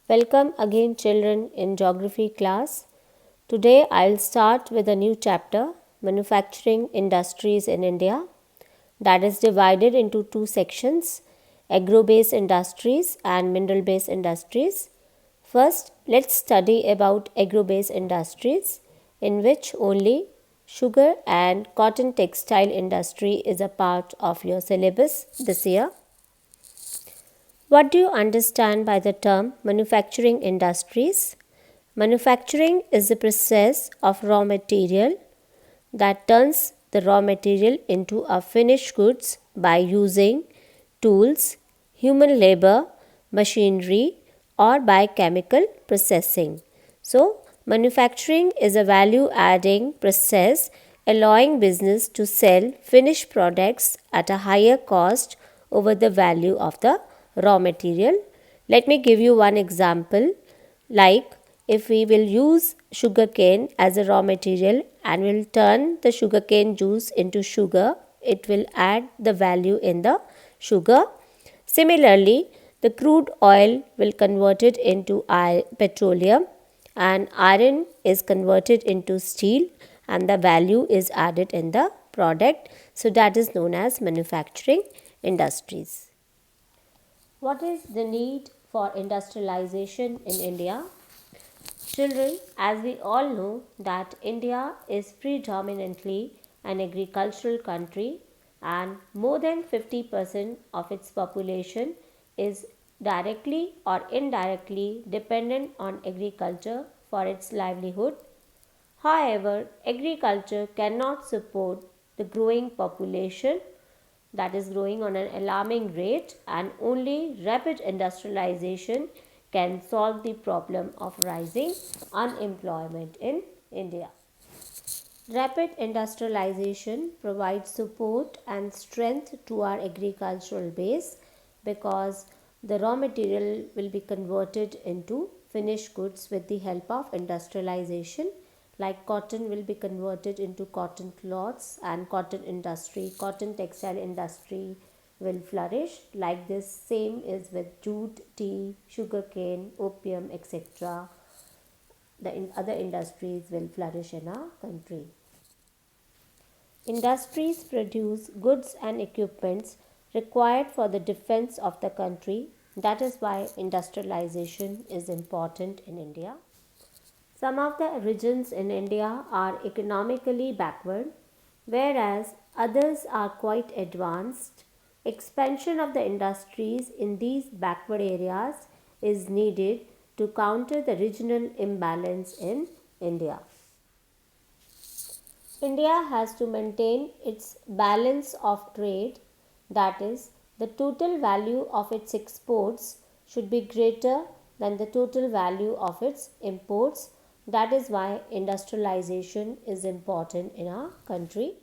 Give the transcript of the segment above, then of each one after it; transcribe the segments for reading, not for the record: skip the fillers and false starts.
Welcome again, children, in geography class. Today I'll start with a new chapter, Manufacturing Industries in India, that is divided into two sections, agro-based industries and mineral-based industries. First, let's study about agro-based industries, in which only sugar and cotton textile industry is a part of your syllabus this year. What do you understand by the term manufacturing industries? Manufacturing is the process of raw material that turns the raw material into a finished goods by using tools, human labor, machinery, or by chemical processing. So, manufacturing is a value adding process allowing business to sell finished products at a higher cost over the value of the raw material. Let me give you one example. Like if we will use sugarcane as a raw material and will turn the sugarcane juice into sugar, it will add the value in the sugar. Similarly, the crude oil will convert it into petroleum, and iron is converted into steel, and the value is added in the product. So that is known as manufacturing industries. What is the need for industrialization in India? Children, as we all know that India is predominantly an agricultural country and more than 50% of its population is directly or indirectly dependent on agriculture for its livelihood. However, agriculture cannot support the growing population that is growing on an alarming rate, and only rapid industrialization can solve the problem of rising unemployment in India. Rapid industrialization provides support and strength to our agricultural base because the raw material will be converted into finished goods with the help of industrialization. Like cotton will be converted into cotton cloths, and cotton textile industry will flourish. Like this same is with jute, tea, sugarcane, opium, etc. The other industries will flourish in our country. Industries produce goods and equipments required for the defense of the country. That is why industrialization is important in India. Some of the regions in India are economically backward, whereas others are quite advanced. Expansion of the industries in these backward areas is needed to counter the regional imbalance in India. India has to maintain its balance of trade, that is, the total value of its exports should be greater than the total value of its imports. That is why industrialization is important in our country.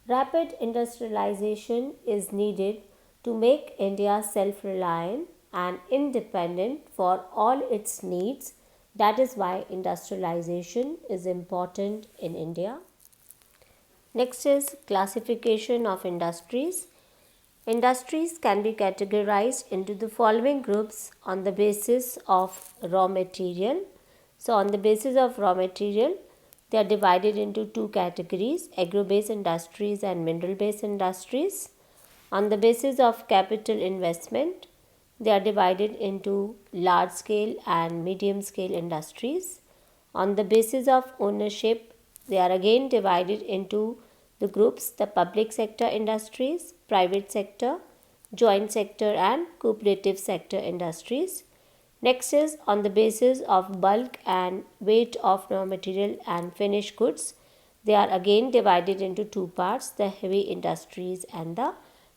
Rapid industrialization is needed to make India self reliant and independent for all its needs. That is why industrialization is important in India. Next is classification of industries. Industries can be categorized into the following groups on the basis of raw material. So, on the basis of raw material, they are divided into two categories, agro-based industries and mineral-based industries. On the basis of capital investment, they are divided into large scale and medium scale industries. On the basis of ownership, they are again divided into the groups the public sector industries, private sector, joint sector, and cooperative sector industries. Next is on the basis of bulk and weight of raw material and finished goods. They are again divided into two parts, the heavy industries and the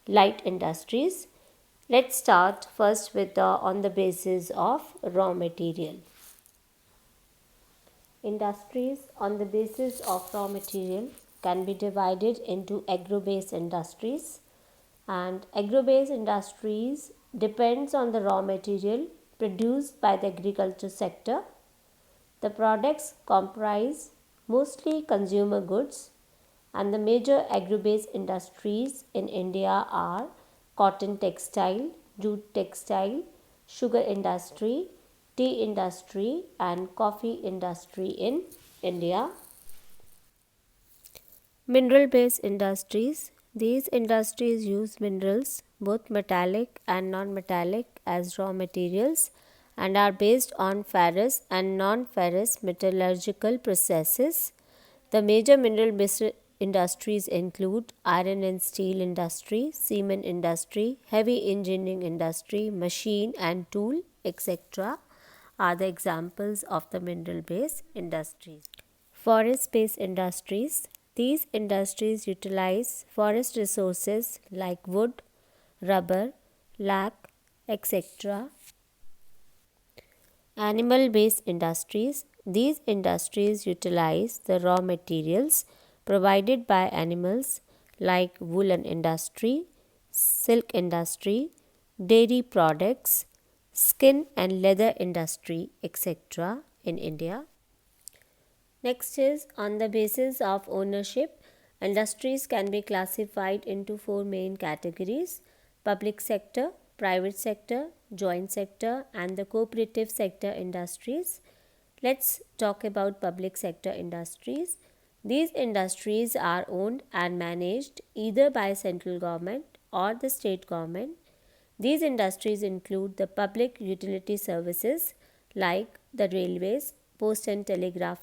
light industries. Let's start first with the on the basis of raw material. Industries on the basis of raw material can be divided into agro-based industries, and agro-based industries depends on the raw material produced by the agriculture sector. The products comprise mostly consumer goods, and the major agro-based industries in India are cotton textile, jute textile, sugar industry, tea industry and coffee industry in India. Mineral-based industries. These industries use minerals, both metallic and non-metallic, as raw materials and are based on ferrous and non-ferrous metallurgical processes. The major mineral-based industries include iron and steel industry, cement industry, heavy engineering industry, machine and tool, etc. are the examples of the mineral-based industries. Forest-based industries. These industries utilize forest resources like wood, rubber, lac, etc. Animal-based industries. These industries utilize the raw materials provided by animals like woolen industry, silk industry, dairy products, skin and leather industry, etc. in India. Next is on the basis of ownership, industries can be classified into four main categories: public sector, private sector, joint sector, and the cooperative sector industries. Let's talk about public sector industries. These industries are owned and managed either by central government or the state government. These industries include the public utility services like the railways, post and telegraph,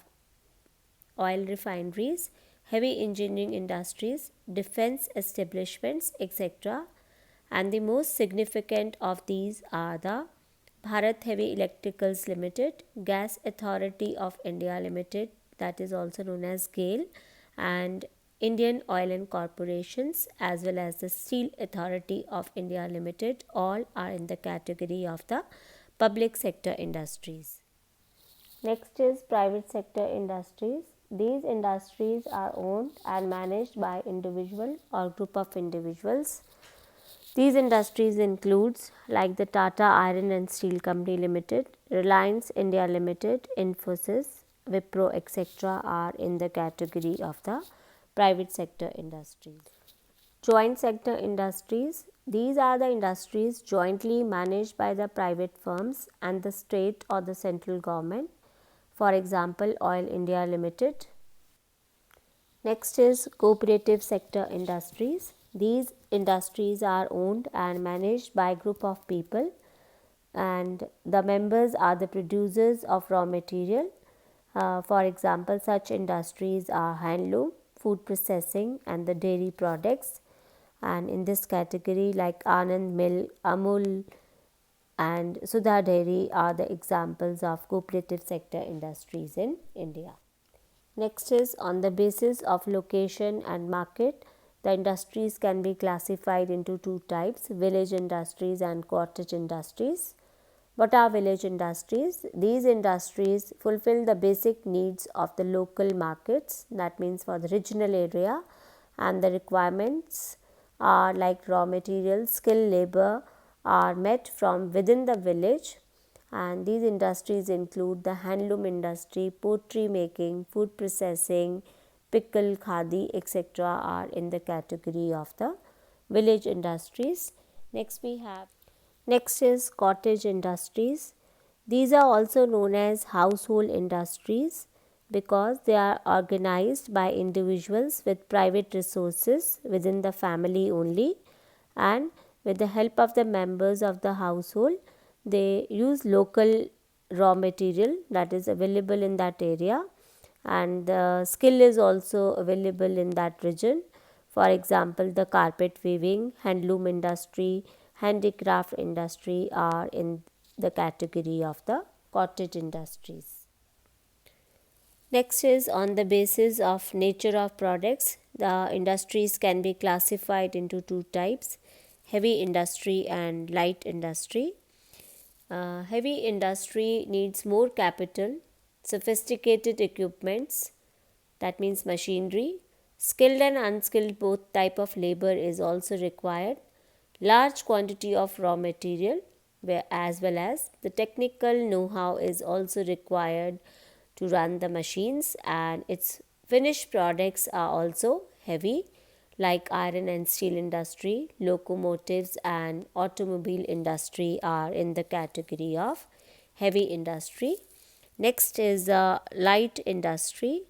oil refineries, heavy engineering industries, defense establishments, etc. And the most significant of these are the Bharat Heavy Electricals Limited, Gas Authority of India Limited, that is also known as GAIL, and Indian Oil and Corporations, as well as the Steel Authority of India Limited, all are in the category of the public sector industries. Next is private sector industries. These industries are owned and managed by individual or group of individuals. These industries includes like the Tata Iron and Steel Company Limited, Reliance India Limited, Infosys, Wipro, etc. are in the category of the private sector industries. Joint sector industries. These are the industries jointly managed by the private firms and the state or the central government. For example, Oil India Limited. Next is cooperative sector industries. These industries are owned and managed by a group of people, and the members are the producers of raw material. For example, such industries are handloom, food processing and the dairy products. And in this category, like Anand Mill, Amul and Sudha Dairy are the examples of cooperative sector industries in India. Next is on the basis of location and market, the industries can be classified into two types: village industries and cottage industries. What are village industries? These industries fulfill the basic needs of the local markets, that means for the regional area, and the requirements are like raw materials, skilled labor are met from within the village, and these industries include the handloom industry, pottery making, food processing, pickle, khadi, etc. are in the category of the village industries. Next is cottage industries. These are also known as household industries because they are organized by individuals with private resources within the family only, and with the help of the members of the household they use local raw material that is available in that area, and the skill is also available in that region. For example, the carpet weaving, handloom industry, handicraft industry are in the category of the cottage industries. Next is on the basis of nature of products, the industries can be classified into two types: heavy industry and light industry. Heavy industry needs more capital, sophisticated equipments, that means machinery, skilled and unskilled both type of labor is also required, large quantity of raw material, as well as the technical know-how is also required to run the machines, and its finished products are also heavy like iron and steel industry, locomotives and automobile industry are in the category of heavy industry. Next is light industry.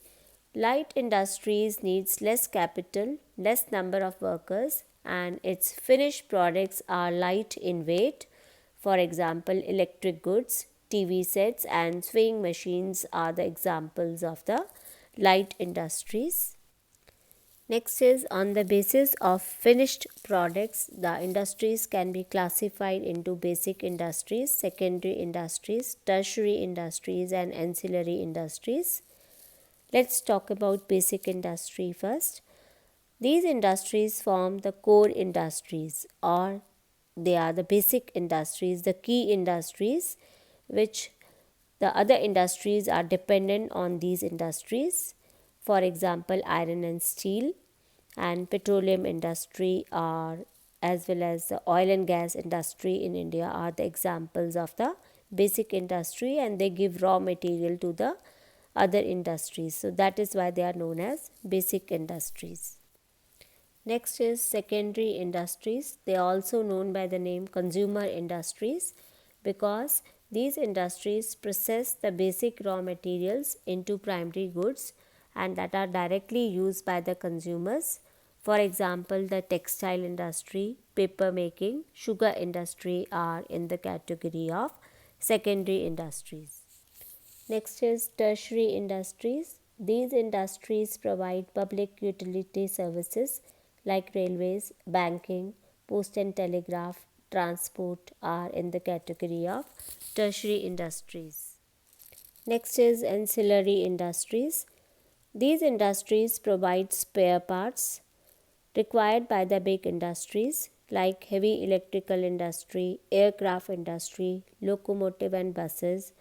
Light industries needs less capital, less number of workers, and its finished products are light in weight. For example, electric goods, TV sets, and sewing machines are the examples of the light industries. Next is on the basis of finished products, the industries can be classified into basic industries, secondary industries, tertiary industries, and ancillary industries. Let's talk about basic industry first. These industries form the core industries, or they are the basic industries, the key industries, which the other industries are dependent on these industries. For example, iron and steel and petroleum industry are, as well as the oil and gas industry in India, are the examples of the basic industry, and they give raw material to the other industries. So that is why they are known as basic industries. Next is secondary industries. They are also known by the name consumer industries because these industries process the basic raw materials into primary goods and that are directly used by the consumers. For example, the textile industry, paper making, sugar industry are in the category of secondary industries. Next is tertiary industries. These industries provide public utility services like railways, banking, post and telegraph, transport are in the category of tertiary industries. Next is ancillary industries. These industries provide spare parts required by the big industries like heavy electrical industry, aircraft industry, locomotive and buses.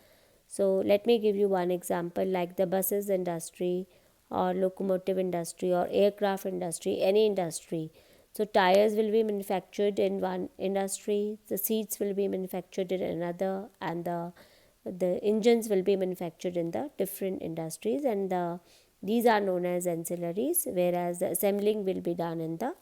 So let me give you one example like the buses industry or locomotive industry or aircraft industry, any industry. So tires will be manufactured in one industry, the seats will be manufactured in another, and the engines will be manufactured in the different industries, and these are known as ancillaries, whereas the assembling will be done in the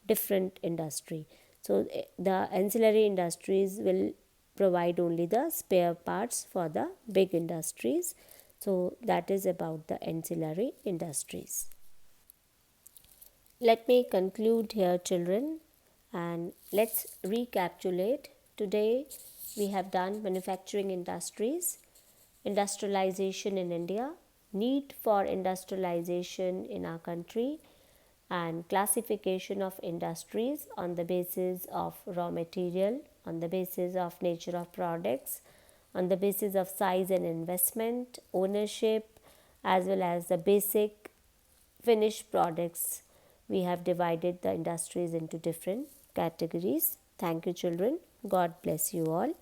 different industry. So the ancillary industries will provide only the spare parts for the big industries. So that is about the ancillary industries. Let me conclude here, children, and let's recapitulate. Today we have done manufacturing industries, industrialization in India, need for industrialization in our country, and classification of industries on the basis of raw material, on the basis of nature of products, on the basis of size and investment, ownership, as well as the basic finished products. We have divided the industries into different categories. Thank you, children. God bless you all.